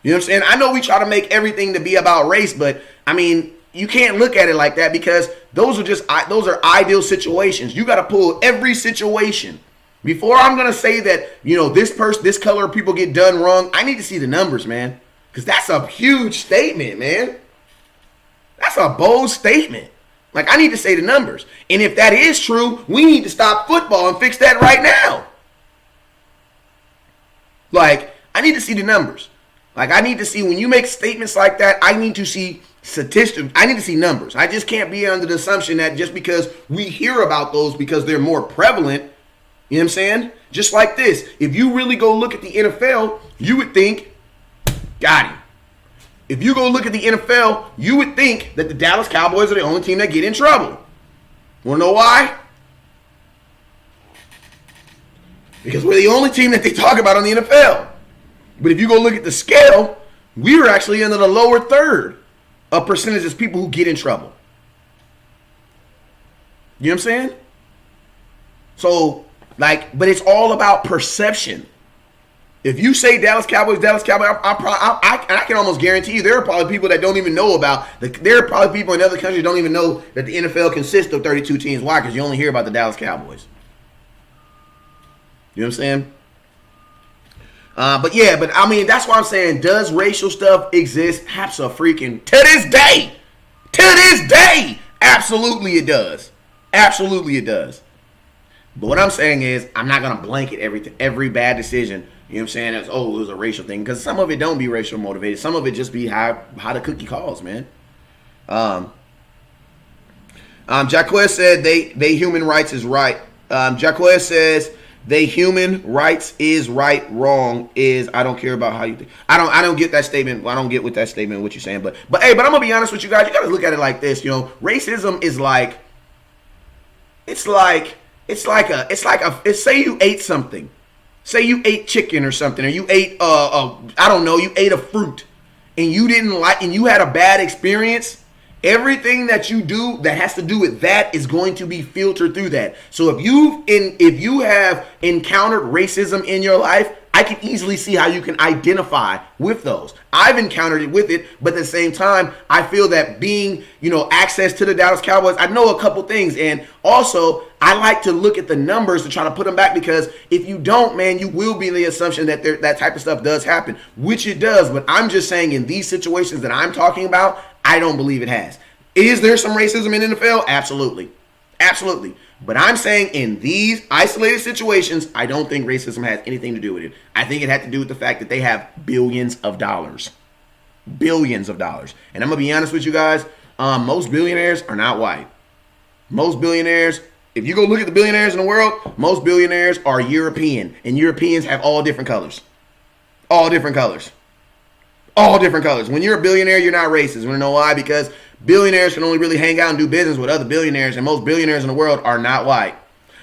You know what I'm saying? I know we try to make everything to be about race, but I mean, you can't look at it like that because those are ideal situations. You got to pull every situation. Before I'm going to say that, you know, this color of people get done wrong, I need to see the numbers, man. Because that's a huge statement, man. That's a bold statement. Like, I need to say the numbers. And if that is true, we need to stop football and fix that right now. Like, I need to see the numbers. Like, I need to see when you make statements like that, I need to see statistics. I need to see numbers. I just can't be under the assumption that just because we hear about those because they're more prevalent. You know what I'm saying? Just like this. If you really go look at the NFL, you would think, got him. If you go look at the NFL, you would think that the Dallas Cowboys are the only team that get in trouble. Want to know why? Because we're the only team that they talk about on the NFL. But if you go look at the scale, we were actually in the lower third of percentages of people who get in trouble. You know what I'm saying? So, like, but it's all about perception. If you say Dallas Cowboys, I can almost guarantee you there are probably people that don't even know about. There are probably people in other countries that don't even know that the NFL consists of 32 teams. Why? Because you only hear about the Dallas Cowboys. You know what I'm saying? But I mean, that's why I'm saying, does racial stuff exist? Abso-freaking to this day. To this day. Absolutely it does. Absolutely it does. But what I'm saying is, I'm not going to blanket every bad decision. You know what I'm saying? As, it was a racial thing. Because some of it don't be racial motivated. Some of it just be how the cookie calls, man. Jacquez said they human rights is right. Jacquez says they human rights is right, wrong is I don't care about how you think. I don't get that statement. I don't get with that statement what you're saying. But I'm gonna be honest with you guys. You gotta look at it like this. You know, racism is like say you ate something. Say you ate chicken or something, or you ate you ate a fruit and you didn't like, and you had a bad experience. Everything that you do that has to do with that is going to be filtered through that. So if you have encountered racism in your life, I can easily see how you can identify with those. I've encountered it with it, but at the same time, I feel that being, access to the Dallas Cowboys, I know a couple things. And also, I like to look at the numbers to try to put them back, because if you don't, man, you will be in the assumption that that type of stuff does happen, which it does. But I'm just saying, in these situations that I'm talking about, I don't believe it has. Is there some racism in the NFL? Absolutely. Absolutely. But I'm saying in these isolated situations, I don't think racism has anything to do with it. I think it had to do with the fact that they have billions of dollars. Billions of dollars. And I'm going to be honest with you guys, most billionaires are not white. Most billionaires, if you go look at the billionaires in the world, most billionaires are European. And Europeans have all different colors. All different colors. All different colors. When you're a billionaire, you're not racist. You want to know why? Because billionaires can only really hang out and do business with other billionaires, and most billionaires in the world are not white.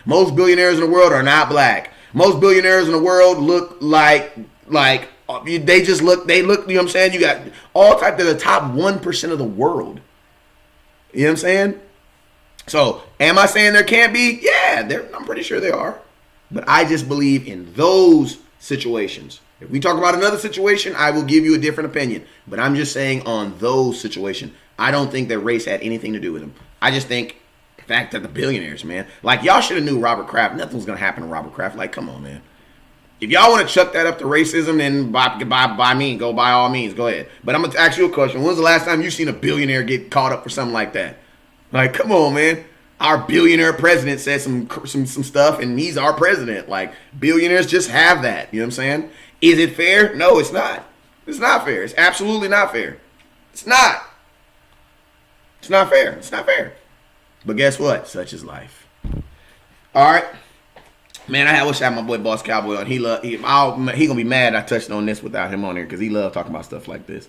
Most billionaires in the world are not black. Most billionaires in the world look like they look, you know what I'm saying? You got all type of the top 1% of the world. You know what I'm saying? So, am I saying there can't be? Yeah, I'm pretty sure there are. But I just believe in those situations. If we talk about another situation, I will give you a different opinion. But I'm just saying on those situations, I don't think that race had anything to do with them. I just think the fact that the billionaires, man, like y'all should have knew Robert Kraft. Nothing was going to happen to Robert Kraft. Like, come on, man. If y'all want to chuck that up to racism, then by all means, go ahead. But I'm going to ask you a question. When was the last time you seen a billionaire get caught up for something like that? Like, come on, man. Our billionaire president said some stuff, and he's our president. Like, billionaires just have that. You know what I'm saying? Is it fair? No, it's not. It's not fair. It's absolutely not fair. It's not. It's not fair. It's not fair. But guess what? Such is life. All right. Man, I wish I had my boy Boss Cowboy on. He gonna be mad I touched on this without him on here, because he loves talking about stuff like this.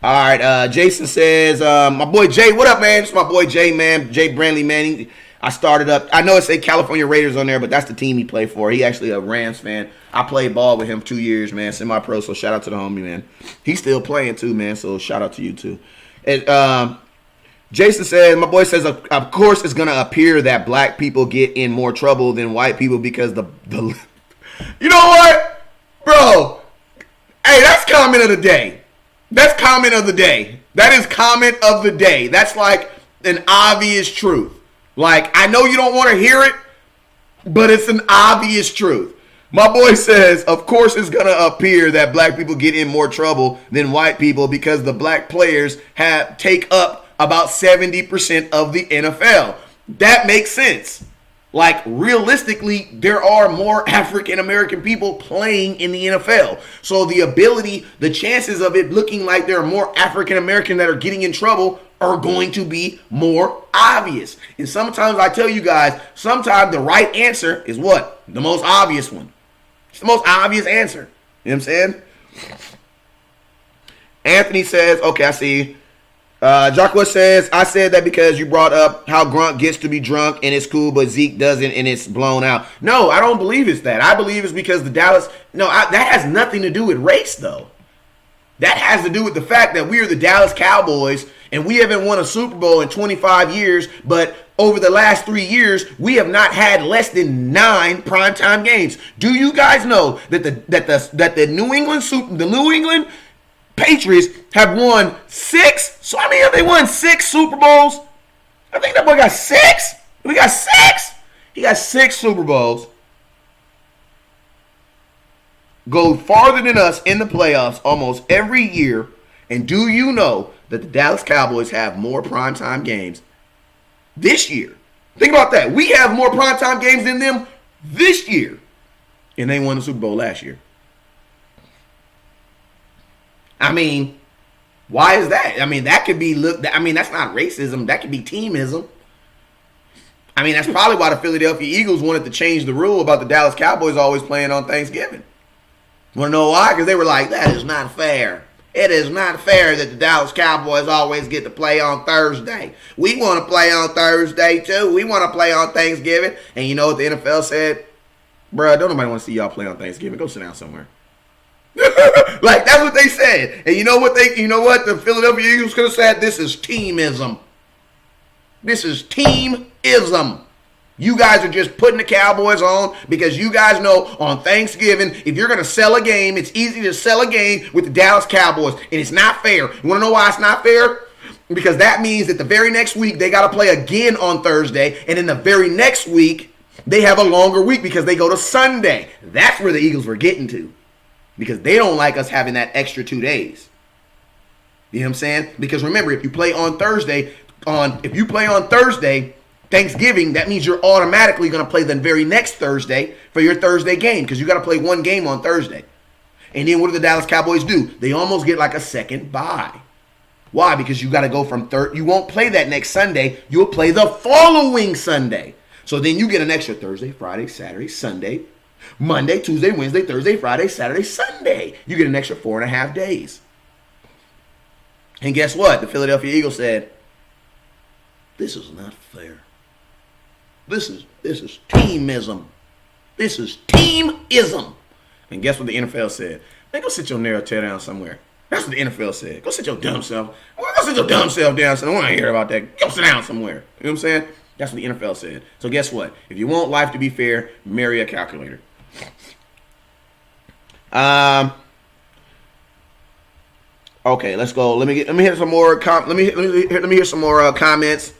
All right, Jason says, my boy Jay, what up, man? It's my boy Jay, man. Jay Brandley, man. I started up. I know it say California Raiders on there, but that's the team he played for. He actually a Rams fan. I played ball with him 2 years, man. Semi-pro, so shout out to the homie, man. He's still playing too, man, so shout out to you too. And Jason says, my boy says, of course it's going to appear that black people get in more trouble than white people because the you know what? Bro, hey, that's comment of the day. That's comment of the day. That is comment of the day. That's like an obvious truth. Like, I know you don't want to hear it, but it's an obvious truth. My boy says, of course it's going to appear that black people get in more trouble than white people because the black players take up about 70% of the NFL. That makes sense. Like, realistically, there are more African-American people playing in the NFL. So the chances of it looking like there are more African-American that are getting in trouble are going to be more obvious. And sometimes I tell you guys, sometimes the right answer is what? The most obvious one. It's the most obvious answer. You know what I'm saying? Anthony says, okay, I see. Jacques says, I said that because you brought up how Grunt gets to be drunk and it's cool, but Zeke doesn't and it's blown out. No, I don't believe it's that. I believe it's because that has nothing to do with race, though. That has to do with the fact that we are the Dallas Cowboys and we haven't won a Super Bowl in 25 years, but over the last 3 years, we have not had less than 9 primetime games. Do you guys know that the New England Patriots have won 6? So I mean, have they won 6 Super Bowls? I think that boy got 6. We got 6. He got 6 Super Bowls. Go farther than us in the playoffs almost every year. And do you know that the Dallas Cowboys have more primetime games this year? Think about that. We have more primetime games than them this year. And they won the Super Bowl last year. I mean, why is that? I mean, that could be that's not racism. That could be teamism. I mean, that's probably why the Philadelphia Eagles wanted to change the rule about the Dallas Cowboys always playing on Thanksgiving. Want to know why? Because they were like, that is not fair. It is not fair that the Dallas Cowboys always get to play on Thursday. We want to play on Thursday, too. We want to play on Thanksgiving. And you know what the NFL said? Bruh, don't nobody want to see y'all play on Thanksgiving. Go sit down somewhere. Like, that's what they said. And you know what the Philadelphia Eagles could have said? This is teamism. This is teamism. You guys are just putting the Cowboys on because you guys know on Thanksgiving, if you're going to sell a game, it's easy to sell a game with the Dallas Cowboys. And it's not fair. You want to know why it's not fair? Because that means that the very next week they got to play again on Thursday, and then the very next week they have a longer week because they go to Sunday. That's where the Eagles were getting to, because they don't like us having that extra 2 days. You know what I'm saying? Because remember, if you play on Thursday, Thanksgiving, that means you're automatically going to play the very next Thursday for your Thursday game, because you got to play one game on Thursday. And then what do the Dallas Cowboys do? They almost get like a second bye. Why? Because you got to go from you won't play that next Sunday. You'll play the following Sunday. So then you get an extra Thursday, Friday, Saturday, Sunday, Monday, Tuesday, Wednesday, Thursday, Friday, Saturday, Sunday. You get an extra 4.5 days. And guess what? The Philadelphia Eagles said, this is not fair. This is teamism. This is teamism. And guess what the NFL said? Man, go sit your narrow tail down somewhere. That's what the NFL said. Go sit your dumb self. Go sit your dumb self down. So I don't want to hear about that. Go sit down somewhere. You know what I'm saying? That's what the NFL said. So guess what? If you want life to be fair, marry a calculator. Okay, let's go. Let me hear some more. Let me hear some more comments.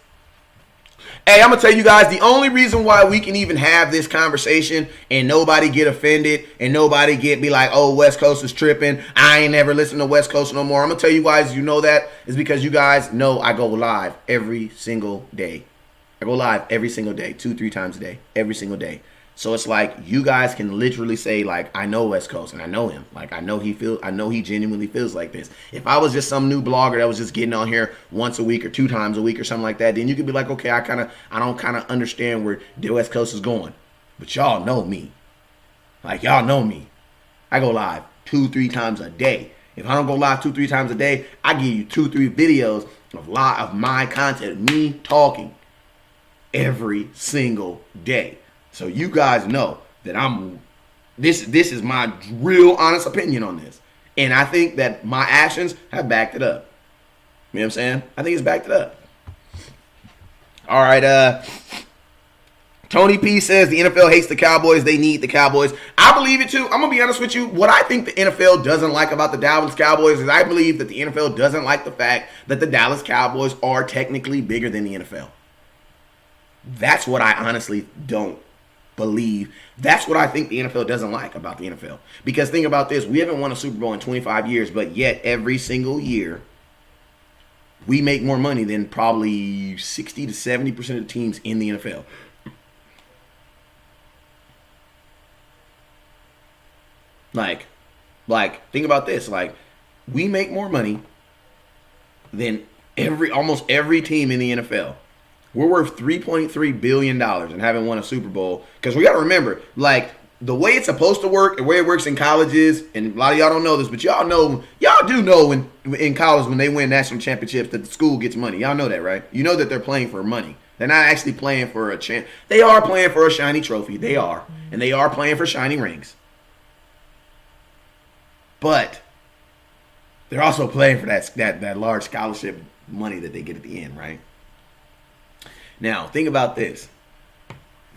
Hey, I'm going to tell you guys, the only reason why we can even have this conversation and nobody get offended and nobody be like, oh, West Coast is tripping, I ain't never listened to West Coast no more. I'm going to tell you guys, you know that, is because you guys know I go live every single day. I go live every single day, 2-3 times a day, every single day. So it's like you guys can literally say, like, I know West Coast and I know him. Like, I know he genuinely feels like this. If I was just some new blogger that was just getting on here once a week or 2 times a week or something like that, then you could be like, okay, I don't understand where the West Coast is going. But y'all know me. Like, y'all know me. I go live 2-3 times a day. If I don't go live 2-3 times a day, I give you 2-3 videos of my content, me talking every single day. So you guys know that this is my real honest opinion on this. And I think that my actions have backed it up. You know what I'm saying? I think it's backed it up. All right, Tony P says the NFL hates the Cowboys. They need the Cowboys. I believe it too. I'm going to be honest with you. What I think the NFL doesn't like about the Dallas Cowboys is I believe that the NFL doesn't like the fact that the Dallas Cowboys are technically bigger than the NFL. That's what I honestly don't believe. That's what I think the NFL doesn't like about the NFL. Because think about this. We haven't won a Super Bowl in 25 years, but yet every single year we make more money than probably 60 to 70% of the teams in the NFL. Like, think about this. Like, we make more money than almost every team in the NFL. We're worth $3.3 billion and haven't won a Super Bowl. Because we got to remember, like, the way it's supposed to work, the way it works in colleges, and a lot of y'all don't know this, but y'all do know when in college when they win national championships that the school gets money. Y'all know that, right? You know that they're playing for money. They're not actually playing for a champ. They are playing for a shiny trophy. They are. And they are playing for shiny rings. But they're also playing for that large scholarship money that they get at the end, right? Now, think about this.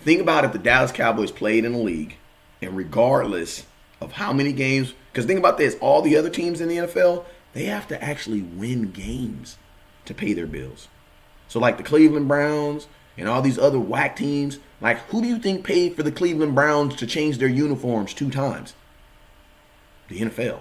Think about if the Dallas Cowboys played in the league, and regardless of how many games, because think about this, all the other teams in the NFL, they have to actually win games to pay their bills. So like the Cleveland Browns and all these other whack teams, like who do you think paid for the Cleveland Browns to change their uniforms 2 times? The NFL.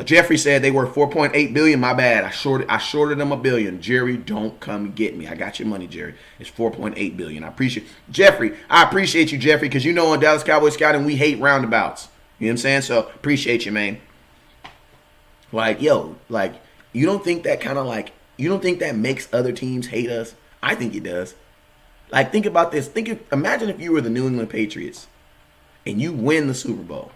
Jeffrey said they were $4.8 billion. My bad. I shorted them $1 billion. Jerry, don't come get me. I got your money, Jerry. It's $4.8 billion. I appreciate Jeffrey. I appreciate you, Jeffrey, because you know on Dallas Cowboys Scouting we hate roundabouts. You know what I'm saying? So appreciate you, man. Like, yo, like you don't think that makes other teams hate us? I think it does. Like, think about this. Imagine if you were the New England Patriots and you win the Super Bowl.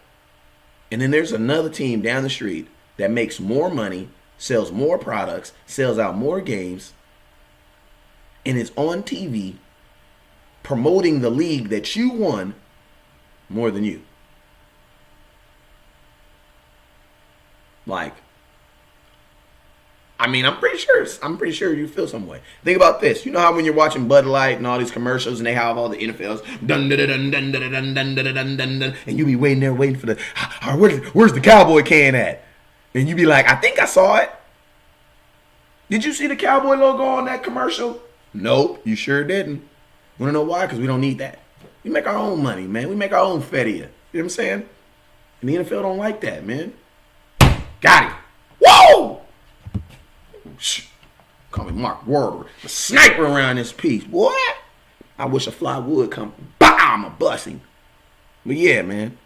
And then there's another team down the street that makes more money, sells more products, sells out more games, and is on TV promoting the league that you won more than you. Like, I mean, I'm pretty sure you feel some way. Think about this. You know how when you're watching Bud Light and all these commercials and they have all the NFLs, dun dun dun dun dun dun dun dun dun dun dun, and you be waiting for the, where's the cowboy can at? And you be like, I think I saw it. Did you see the Cowboy logo on that commercial? Nope, you sure didn't. Want to know why? Because we don't need that. We make our own money, man. We make our own fedia. You know what I'm saying? And the NFL don't like that, man. Got him. Whoa! Call me Mark Wahlberg. The sniper around this piece. Boy, I wish a fly would come. Bah! I'm a bust him. But yeah, man.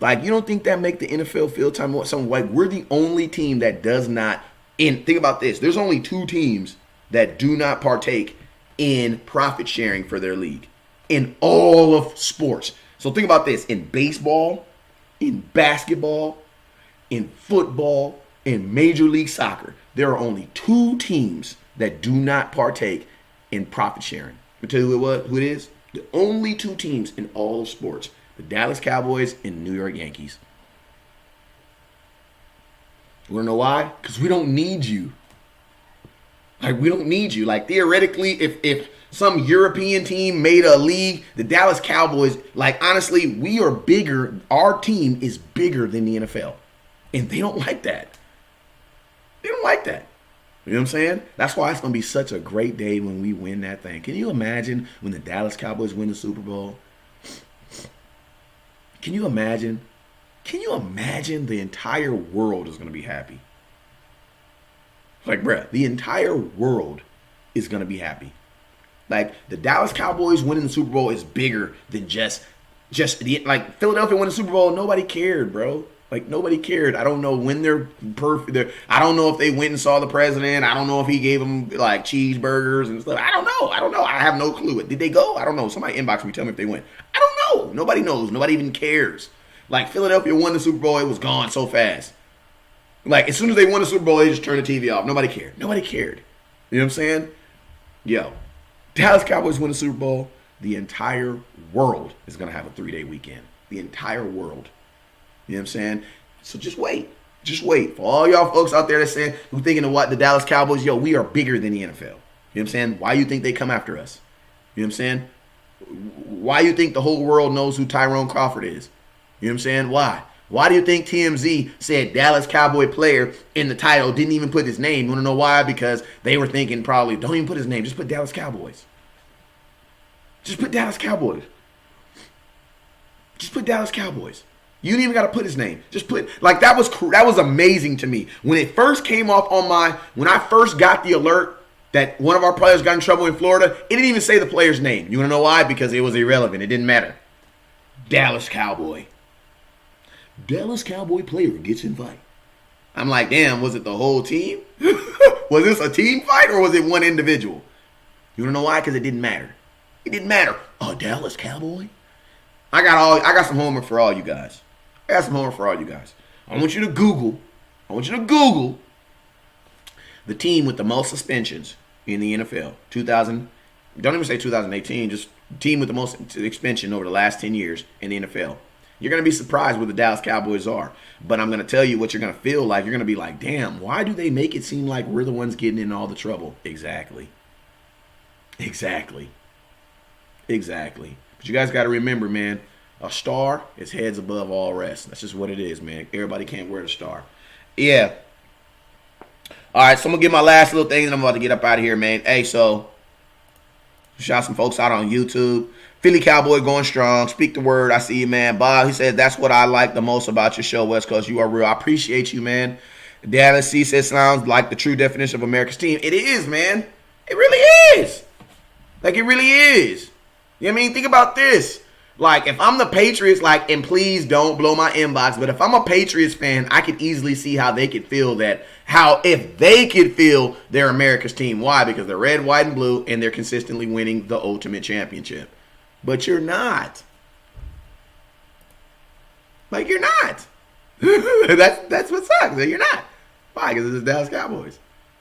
Like, you don't think that make the NFL feel something like we're the only team that does not, and think about this. There's only 2 teams that do not partake in profit sharing for their league in all of sports. So think about this. In baseball, in basketball, in football, in Major League Soccer, there are only 2 teams that do not partake in profit sharing. I'll tell you who it is. The only 2 teams in all of sports. The Dallas Cowboys and the New York Yankees. You want to know why? Because we don't need you. Like, we don't need you. Like, theoretically, if some European team made a league, the Dallas Cowboys, like, honestly, we are bigger. Our team is bigger than the NFL. And they don't like that. They don't like that. You know what I'm saying? That's why it's going to be such a great day when we win that thing. Can you imagine when the Dallas Cowboys win the Super Bowl? Can you imagine? Can you imagine the entire world is going to be happy? Like, bruh, the entire world is going to be happy. Like, the Dallas Cowboys winning the Super Bowl is bigger than just like Philadelphia winning the Super Bowl. Nobody cared, bro. Like, nobody cared. I don't know when they're perfect. I don't know if they went and saw the president. I don't know if he gave them, like, cheeseburgers and stuff. I don't know. I have no clue. Did they go? I don't know. Somebody inbox me. Tell me if they went. I don't know. Nobody knows. Nobody even cares. Like, Philadelphia won the Super Bowl. It was gone so fast. Like, as soon as they won the Super Bowl, they just turned the TV off. Nobody cared. Nobody cared. You know what I'm saying? Yo, Dallas Cowboys win the Super Bowl. The entire world is going to have a 3-day weekend. The entire world. You know what I'm saying? So just wait. Just wait. For all y'all folks out there that saying, who thinking of what the Dallas Cowboys, yo, we are bigger than the NFL. You know what I'm saying? Why you think they come after us? You know what I'm saying? Why you think the whole world knows who Tyrone Crawford is? You know what I'm saying? Why? Why do you think TMZ said Dallas Cowboy player in the title, didn't even put his name? You want to know why? Because they were thinking probably, don't even put his name. Just put Dallas Cowboys. Just put Dallas Cowboys. Just put Dallas Cowboys. You didn't even got to put his name. Just put, like, that was amazing to me. When it first came off when I first got the alert that one of our players got in trouble in Florida, it didn't even say the player's name. You want to know why? Because it was irrelevant. It didn't matter. Dallas Cowboy. Dallas Cowboy player gets invited. I'm like, damn, was it the whole team? Was this a team fight or was it one individual? You want to know why? Because it didn't matter. It didn't matter. A Dallas Cowboy? I got some homework for all you guys. I want you to Google the team with the most suspensions in the NFL. Don't even say 2018, just team with the most suspension over the last 10 years in the NFL. You're going to be surprised where the Dallas Cowboys are. But I'm going to tell you what you're going to feel like. You're going to be like, damn, why do they make it seem like we're the ones getting in all the trouble? Exactly. But you guys got to remember, man, a star is heads above all rest. That's just what it is, man. Everybody can't wear the star. Yeah. All right, so I'm going to get my last little thing and I'm about to get up out of here, man. Hey, so shout some folks out on YouTube. Philly Cowboy going strong. Speak the word. I see you, man. Bob, he said, that's what I like the most about your show, West Coast. You are real. I appreciate you, man. Dallas C says, sounds like the true definition of America's team. It is, man. It really is. Like, it really is. You know what I mean? Think about this. Like, if I'm the Patriots, like, and please don't blow my inbox, but if I'm a Patriots fan, I could easily see how they could feel that, if they could feel they're America's team. Why? Because they're red, white, and blue, and they're consistently winning the ultimate championship. But you're not. Like, you're not. That's what sucks. You're not. Why? Because it's the Dallas Cowboys.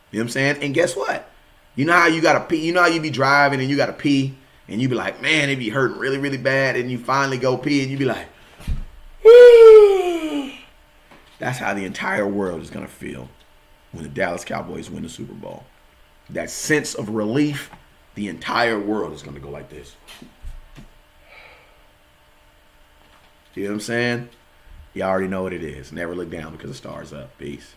You know what I'm saying? And guess what? You know how you got to pee? You know how you be driving and you got to pee? And you be like, man, it be hurting really, really bad. And you finally go pee and you be like, woo. That's how the entire world is going to feel when the Dallas Cowboys win the Super Bowl. That sense of relief, the entire world is going to go like this. You know what I'm saying? You already know what it is. Never look down because the star's up. Peace.